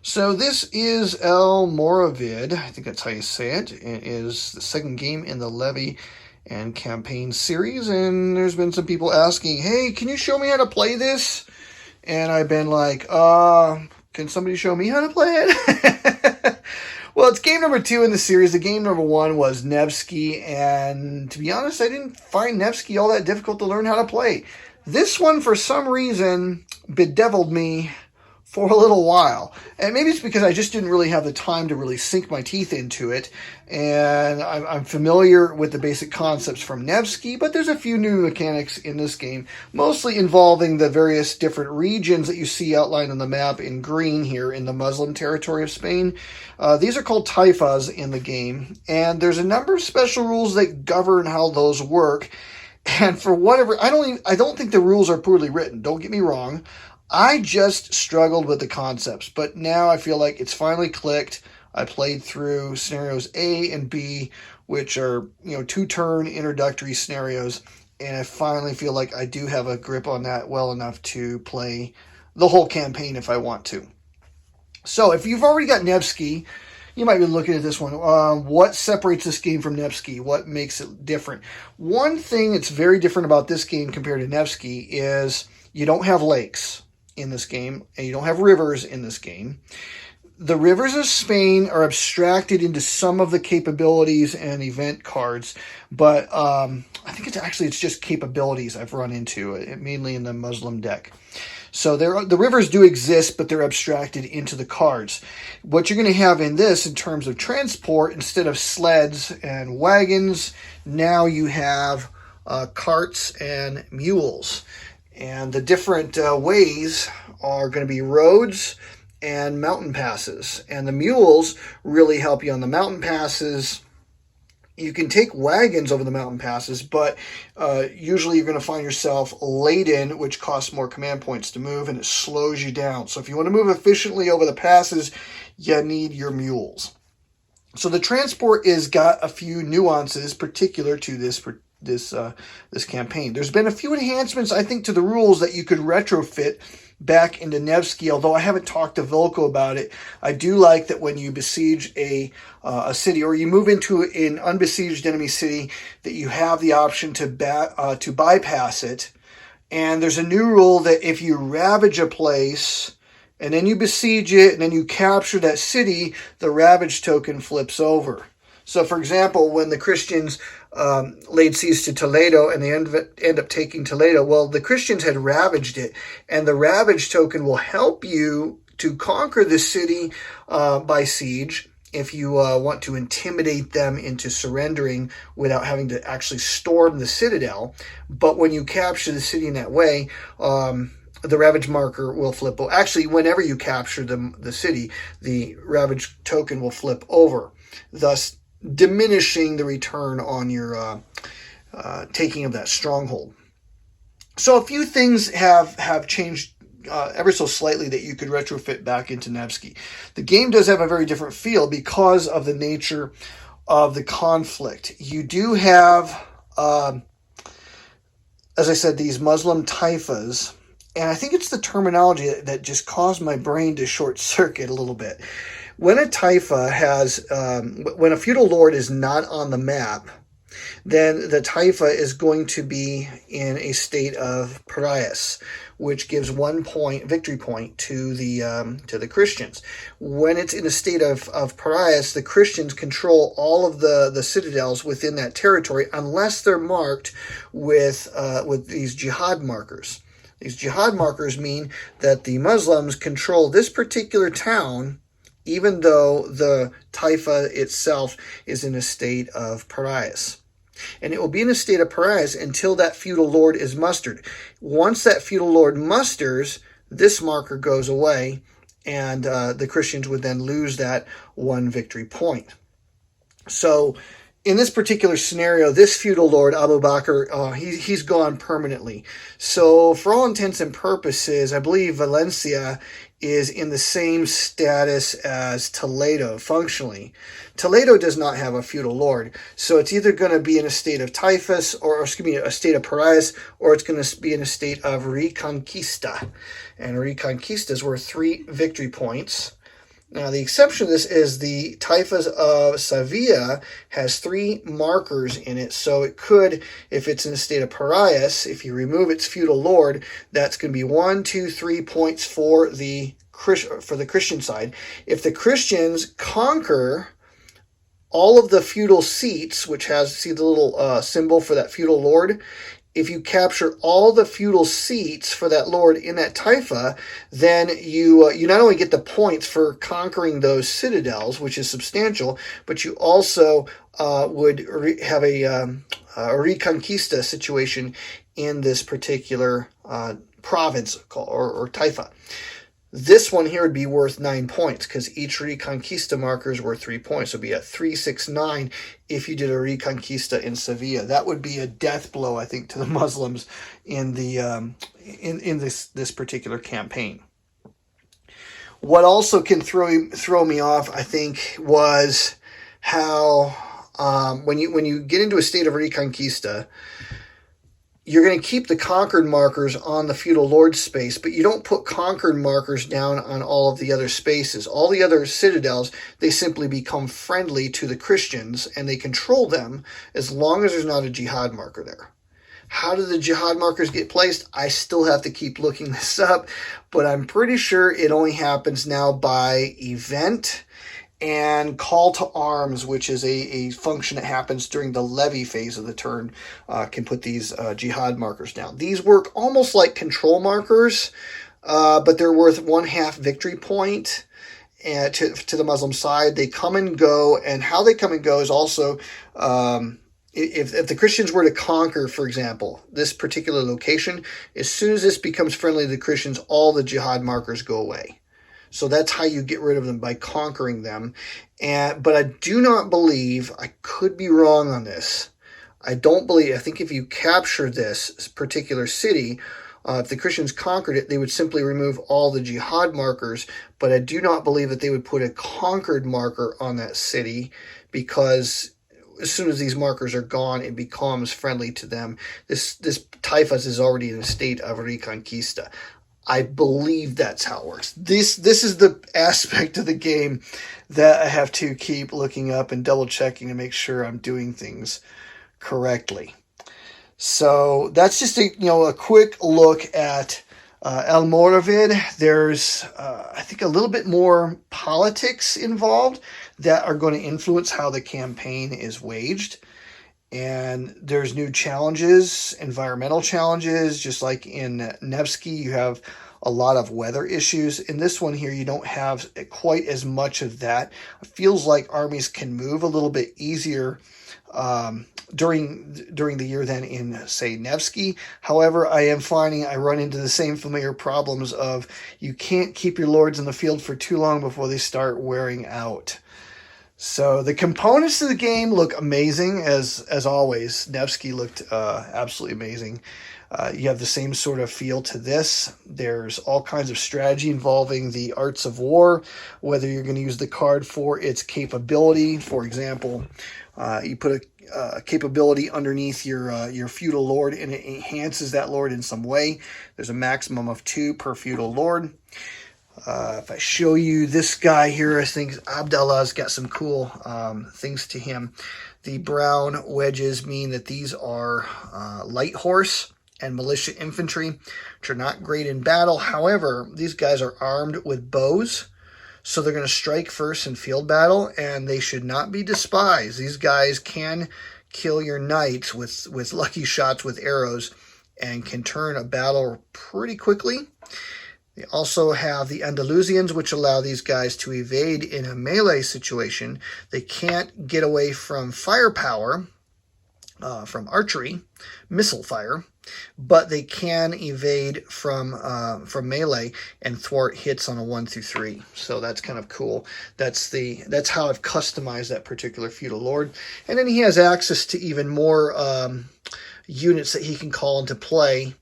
So this is Almoravid. I think that's how you say it. It is the second game in the Levy and Campaign series, and there's been some people asking, "Hey, can you show me how to play this?" And I've been like, can somebody show me how to play it?" Well, it's game number 2 in the series. The game number 1 was Nevsky, and to be honest, I didn't find Nevsky all that difficult to learn how to play. This one, for some reason, bedeviled me for a little while. And maybe it's because I just didn't really have the time to really sink my teeth into it. And I'm familiar with the basic concepts from Nevsky, but there's a few new mechanics in this game, mostly involving the various different regions that you see outlined on the map in green here in the Muslim territory of Spain. These are called taifas in the game, and there's a number of special rules that govern how those work. And for whatever, I don't think the rules are poorly written. Don't get me wrong. I just struggled with the concepts, but now I feel like it's finally clicked. I played through scenarios A and B, which are, 2-turn introductory scenarios, and I finally feel like I do have a grip on that well enough to play the whole campaign if I want to. So if you've already got Nevsky, you might be looking at this one. What separates this game from Nevsky? What makes it different? One thing that's very different about this game compared to Nevsky is you don't have lakes in this game, and you don't have rivers in this game. The rivers of Spain are abstracted into some of the capabilities and event cards, but I think it's just capabilities I've run into, mainly in the Muslim deck. So the rivers do exist, but they're abstracted into the cards. What you're going to have in this, in terms of transport, instead of sleds and wagons, now you have carts and mules. And the different ways are going to be roads and mountain passes. And the mules really help you on the mountain passes. You can take wagons over the mountain passes, but usually you're going to find yourself laden, which costs more command points to move, and it slows you down. So if you want to move efficiently over the passes, you need your mules. So the transport is got a few nuances particular to this campaign. There's been a few enhancements, I think, to the rules that you could retrofit back into Nevsky, although I haven't talked to Volko about it. I do like that when you besiege a city, or you move into an unbesieged enemy city, that you have the option to bypass it. And there's a new rule that if you ravage a place and then you besiege it and then you capture that city, the ravage token flips over. So, for example, when the Christians laid siege to Toledo and they end up taking Toledo, well, the Christians had ravaged it, and the ravage token will help you to conquer the city by siege if you want to intimidate them into surrendering without having to actually storm the citadel. But when you capture the city in that way, the ravage marker will flip. Actually, whenever you capture the city, the ravage token will flip over, thus diminishing the return on your taking of that stronghold. So a few things have changed ever so slightly that you could retrofit back into Nevsky. The game does have a very different feel because of the nature of the conflict. You do have, as I said, these Muslim taifas, and I think it's the terminology that just caused my brain to short circuit a little bit. When a taifa when a feudal lord is not on the map, then the taifa is going to be in a state of parias, which gives 1 victory point to the Christians. When it's in a state of parias, the Christians control all of the citadels within that territory, unless they're marked with these jihad markers. These jihad markers mean that the Muslims control this particular town, even though the taifa itself is in a state of parias. And it will be in a state of parias until that feudal lord is mustered. Once that feudal lord musters, this marker goes away, and the Christians would then lose that 1 victory point. So in this particular scenario, this feudal lord, Abu Bakr, he's gone permanently. So for all intents and purposes, I believe Valencia is in the same status as Toledo functionally. Toledo does not have a feudal lord, so it's either going to be in a state of typhus, or a state of parias, or it's going to be in a state of reconquista. And reconquista is worth 3 victory points. Now, the exception to this is the Taifas of Sevilla has 3 markers in it, so it could, if it's in a state of parias, if you remove its feudal lord, that's going to be 1, 2, 3 points for the Christian side. If the Christians conquer all of the feudal seats, which has, see the little symbol for that feudal lord, if you capture all the feudal seats for that lord in that taifa, then you not only get the points for conquering those citadels, which is substantial, but you also would have a reconquista situation in this particular province or taifa. This one here would be worth 9 points because each Reconquista marker is worth 3 points. So it would be a 3, 6, 9 if you did a Reconquista in Sevilla. That would be a death blow, I think, to the Muslims in the in this particular campaign. What also can throw me off, I think, was how when you get into a state of Reconquista, you're going to keep the conquered markers on the feudal lord space, but you don't put conquered markers down on all of the other spaces. All the other citadels, they simply become friendly to the Christians, and they control them as long as there's not a jihad marker there. How do the jihad markers get placed? I still have to keep looking this up, but I'm pretty sure it only happens now by event and call to arms, which is a function that happens during the levy phase of the turn, can put these jihad markers down. These work almost like control markers, but they're worth 1/2 victory point to the Muslim side. They come and go, and how they come and go is also if the Christians were to conquer, for example, this particular location, as soon as this becomes friendly to the Christians, all the jihad markers go away. So that's how you get rid of them, by conquering them. But I do not believe, I could be wrong on this, I think if you capture this particular city, if the Christians conquered it, they would simply remove all the jihad markers, but I do not believe that they would put a conquered marker on that city, because as soon as these markers are gone, it becomes friendly to them. This Taifas is already in a state of Reconquista. I believe that's how it works. This is the aspect of the game that I have to keep looking up and double checking to make sure I'm doing things correctly. So that's just a quick look at Almoravid. There's I think a little bit more politics involved that are going to influence how the campaign is waged. And there's new challenges, environmental challenges, just like in Nevsky, you have a lot of weather issues. In this one here, you don't have quite as much of that. It feels like armies can move a little bit easier during the year than in, say, Nevsky. However, I am finding I run into the same familiar problems of you can't keep your lords in the field for too long before they start wearing out. So the components of the game look amazing, as always. Nevsky looked absolutely amazing. You have the same sort of feel to this. There's all kinds of strategy involving the arts of war, whether you're going to use the card for its capability. For example, you put a capability underneath your feudal lord, and it enhances that lord in some way. There's a maximum of 2 per feudal lord. If I show you this guy here, I think Abdallah's got some cool things to him. The brown wedges mean that these are light horse and militia infantry, which are not great in battle. However, these guys are armed with bows, so they're going to strike first in field battle, and they should not be despised. These guys can kill your knights with lucky shots with arrows and can turn a battle pretty quickly. They also have the Andalusians, which allow these guys to evade in a melee situation. They can't get away from firepower, from archery, missile fire, but they can evade from melee and thwart hits on a 1 through 3. So that's kind of cool. That's how I've customized that particular feudal lord. And then he has access to even more units that he can call into play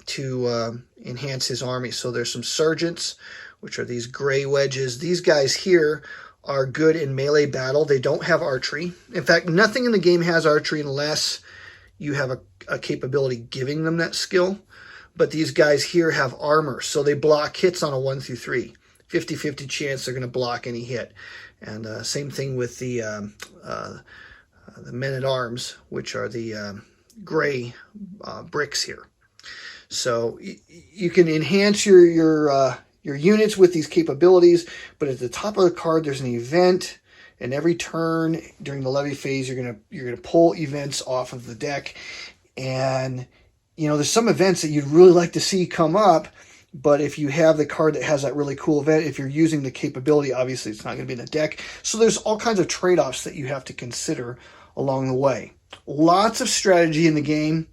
to enhance his army. So there's some sergeants, which are these gray wedges. These guys here are good in melee battle. They don't have archery. In fact, nothing in the game has archery unless you have a capability giving them that skill. But these guys here have armor, so they block hits on a 1 through 3. 50-50 chance they're going to block any hit. And same thing with the men-at-arms, which are the gray bricks here. So you can enhance your units with these capabilities, but at the top of the card there's an event, and every turn during the levy phase you're gonna pull events off of the deck. And you know, there's some events that you'd really like to see come up, but if you have the card that has that really cool event, if you're using the capability, obviously it's not going to be in the deck. So there's all kinds of trade-offs that you have to consider along the way. Lots of strategy in the game,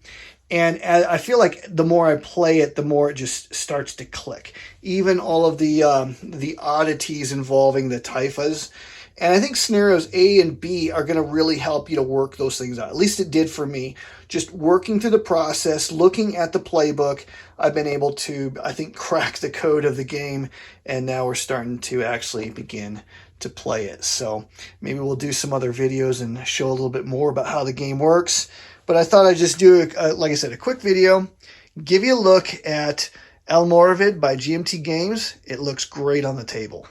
and I feel like the more I play it, the more it just starts to click. Even all of the oddities involving the taifas. And I think scenarios A and B are going to really help you to work those things out. At least it did for me. Just working through the process, looking at the playbook, I've been able to, I think, crack the code of the game. And now we're starting to actually begin to play it. So maybe we'll do some other videos and show a little bit more about how the game works. But I thought I'd just do, like I said, a quick video, give you a look at Almoravid by GMT Games. It looks great on the table.